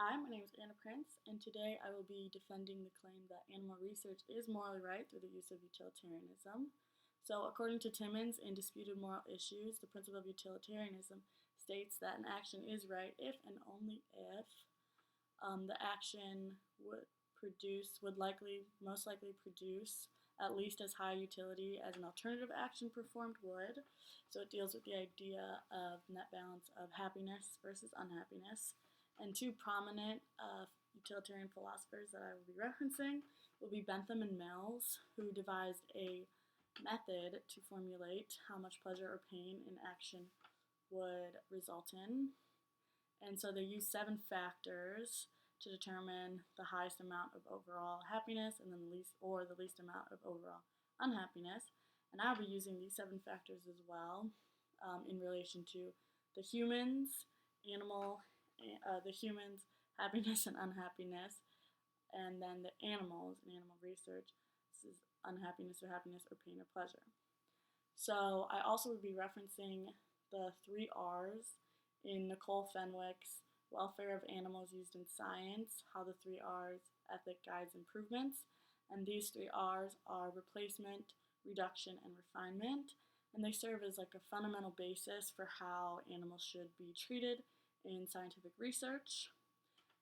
Hi, my name is Anna Prince, and today I will be defending the claim that animal research is morally right through the use of utilitarianism. So, according to Timmons in Disputed Moral Issues, the principle of utilitarianism states that an action is right if and only if the action most likely produce at least as high utility as an alternative action performed would. So it deals with the idea of net balance of happiness versus unhappiness. And two prominent utilitarian philosophers that I will be referencing will be Bentham and Mills, who devised a method to formulate how much pleasure or pain an action would result in. And so they use 7 factors to determine the highest amount of overall happiness and then the least amount of overall unhappiness. And I'll be using these 7 factors as well in relation to the humans, happiness and unhappiness, and then the animals in animal research. This is unhappiness or happiness or pain or pleasure. So I also would be referencing the 3 R's in Nicole Fenwick's Welfare of Animals Used in Science, How the 3 R's Ethic Guides Improvements. And these 3 R's are replacement, reduction, and refinement. And they serve as like a fundamental basis for how animals should be treated in scientific research.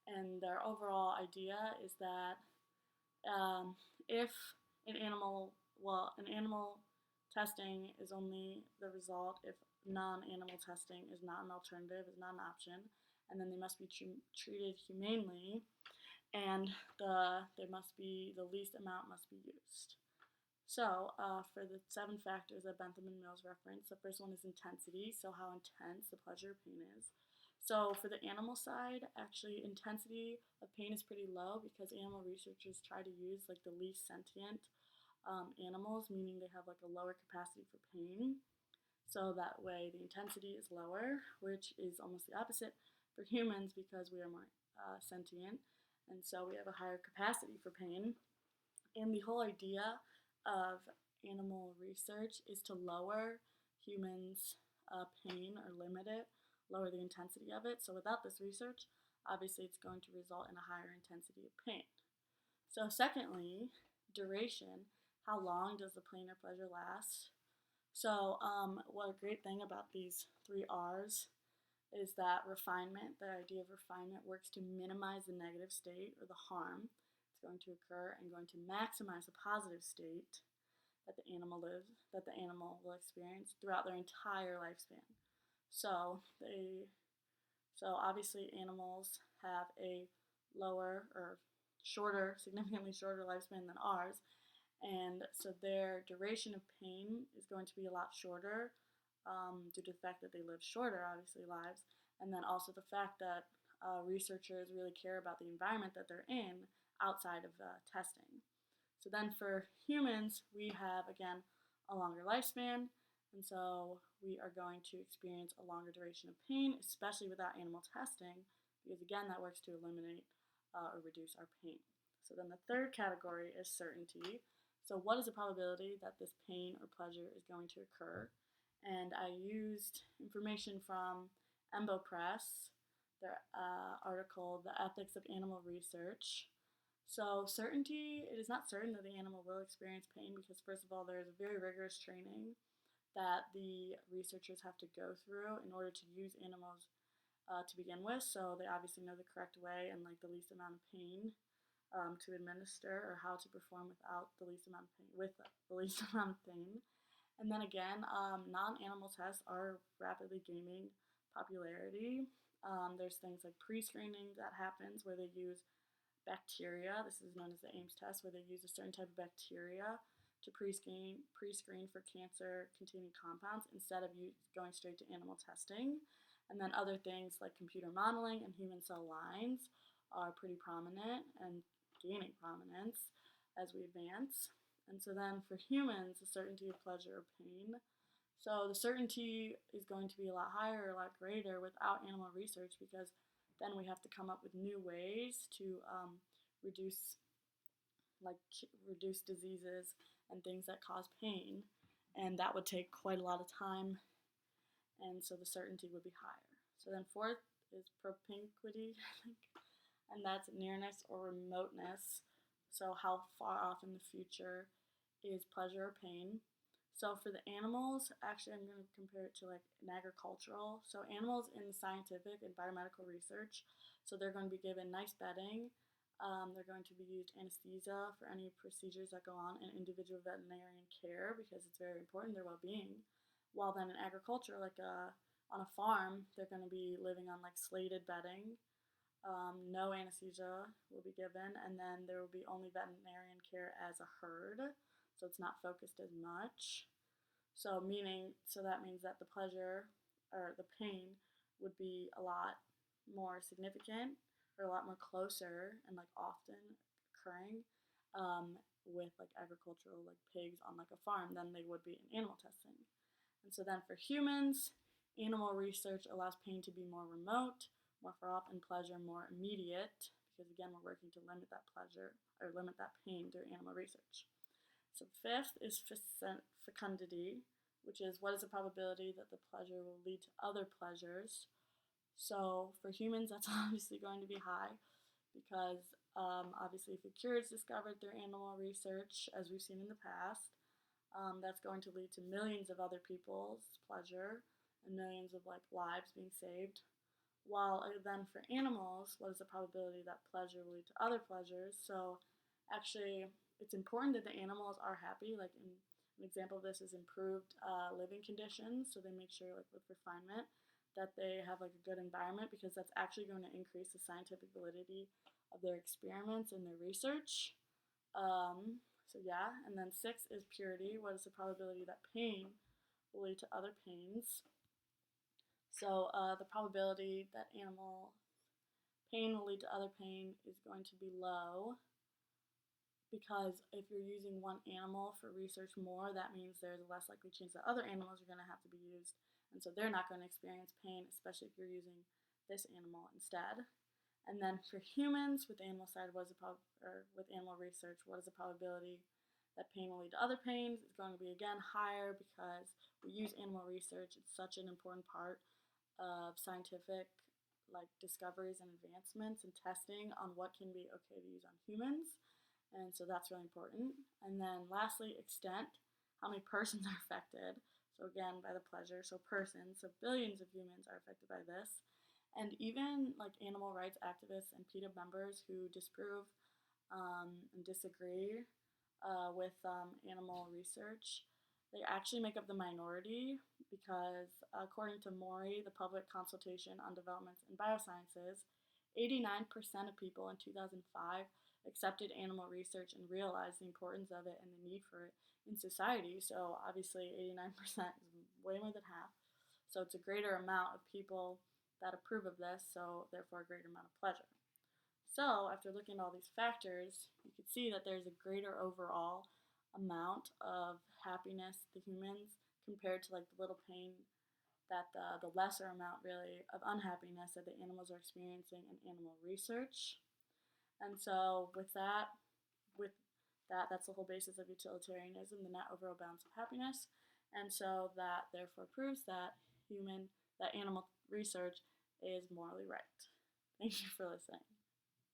And their overall idea is that if an animal testing is only the result if non-animal testing is not an alternative, is not an option, and then they must be treated humanely, and the least amount must be used. So for the 7 factors that Bentham and Mills reference, the first one is intensity, so how intense the pleasure or pain is. So for the animal side, actually intensity of pain is pretty low because animal researchers try to use like the least sentient animals, meaning they have like a lower capacity for pain. So that way the intensity is lower, which is almost the opposite for humans because we are more sentient, and so we have a higher capacity for pain. And the whole idea of animal research is to lower humans' pain or limit it, lower the intensity of it. So without this research, obviously it's going to result in a higher intensity of pain. So secondly, duration. How long does the pain or pleasure last? So what a great thing about these 3 R's is that refinement, the idea of refinement, works to minimize the negative state or the harm that's going to occur and going to maximize the positive state that the animal will experience throughout their entire lifespan. So obviously animals have a lower or significantly shorter lifespan than ours, and so their duration of pain is going to be a lot shorter due to the fact that they live shorter, obviously, lives, and then also the fact that researchers really care about the environment that they're in outside of testing. So then for humans, we have, again, a longer lifespan, and so we are going to experience a longer duration of pain, especially without animal testing, because, again, that works to eliminate or reduce our pain. So then the third category is certainty. So what is the probability that this pain or pleasure is going to occur? And I used information from Embo Press, their article, The Ethics of Animal Research. So certainty, it is not certain that the animal will experience pain because first of all, there is a very rigorous training that the researchers have to go through in order to use animals to begin with. So they obviously know the correct way and like the least amount of pain to administer, or how to perform without the least amount of pain, with the least amount of pain. And then again, non-animal tests are rapidly gaining popularity. There's things like pre-screening that happens where they use bacteria. This is known as the Ames test, where they use a certain type of bacteria to pre-screen for cancer-containing compounds instead of going straight to animal testing. And then other things like computer modeling and human cell lines are pretty prominent and gaining prominence as we advance. And so then for humans, the certainty of pleasure or pain. So the certainty is going to be a lot higher, or a lot greater without animal research, because then we have to come up with new ways to reduce diseases and things that cause pain, and that would take quite a lot of time, and so the certainty would be higher. So then fourth is propinquity, I think. and that's nearness or remoteness. So, how far off in the future is pleasure or pain? So, for the animals, actually, I'm going to compare it to like an agricultural. So, animals in scientific and biomedical research, so they're going to be given nice bedding. They're going to be used anesthesia for any procedures that go on, and individual veterinarian care because it's very important their well-being. While then in agriculture, like on a farm, they're going to be living on like slated bedding. No anesthesia will be given, and then there will be only veterinarian care as a herd, so it's not focused as much. So that means that the pleasure or the pain would be a lot more significant or a lot more closer and like often occurring with like agricultural like pigs on like a farm than they would be in animal testing. And so then for humans, animal research allows pain to be more remote, more far off, and pleasure more immediate, because again, we're working to limit that pleasure or limit that pain through animal research. So fifth is fecundity, which is what is the probability that the pleasure will lead to other pleasures. So for humans, that's obviously going to be high because obviously if a cure is discovered through animal research, as we've seen in the past, that's going to lead to millions of other people's pleasure and millions of like lives being saved. While then for animals, what is the probability that pleasure will lead to other pleasures? So actually, it's important that the animals are happy. Like an example of this is improved living conditions. So they make sure, like with refinement, that they have like a good environment because that's actually going to increase the scientific validity of their experiments and their research. So yeah, and then six is purity. What is the probability that pain will lead to other pains? So the probability that animal pain will lead to other pain is going to be low because if you're using one animal for research more, that means there's a less likely chance that other animals are going to have to be used, and so they're not going to experience pain, especially if you're using this animal instead. And then for humans, with the animal side, with animal research, what is the probability that pain will lead to other pains? It's going to be again higher because we use animal research. It's such an important part of scientific like discoveries and advancements and testing on what can be okay to use on humans. And so that's really important. And then lastly, extent, how many persons are affected. So again, by the pleasure, so persons, so billions of humans are affected by this. And even like animal rights activists and PETA members who disprove and disagree with animal research, they actually make up the minority because according to Mori, the Public Consultation on Developments in Biosciences, 89% of people in 2005 accepted animal research and realized the importance of it and the need for it in society. So obviously 89% is way more than half. So it's a greater amount of people that approve of this, so therefore a greater amount of pleasure. So after looking at all these factors, you can see that there's a greater overall amount of happiness to humans compared to like the little pain that the lesser amount really of unhappiness that the animals are experiencing in animal research. And so that's the whole basis of utilitarianism, the net overall balance of happiness. And so that therefore proves that animal research is morally right. Thank you for listening.